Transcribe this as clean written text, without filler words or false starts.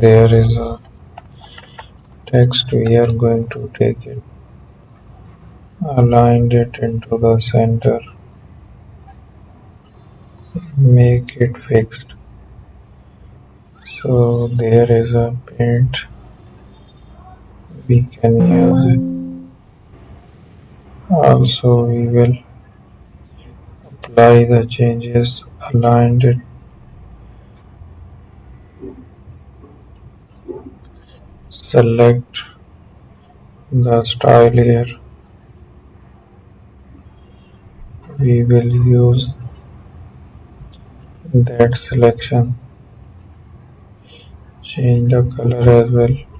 there is a text. We are going to take it, align it into the center, make it fixed. So there is a paint, we can use it. Also we will apply the changes, align it, select the style here. We will use that selection, change the color as well.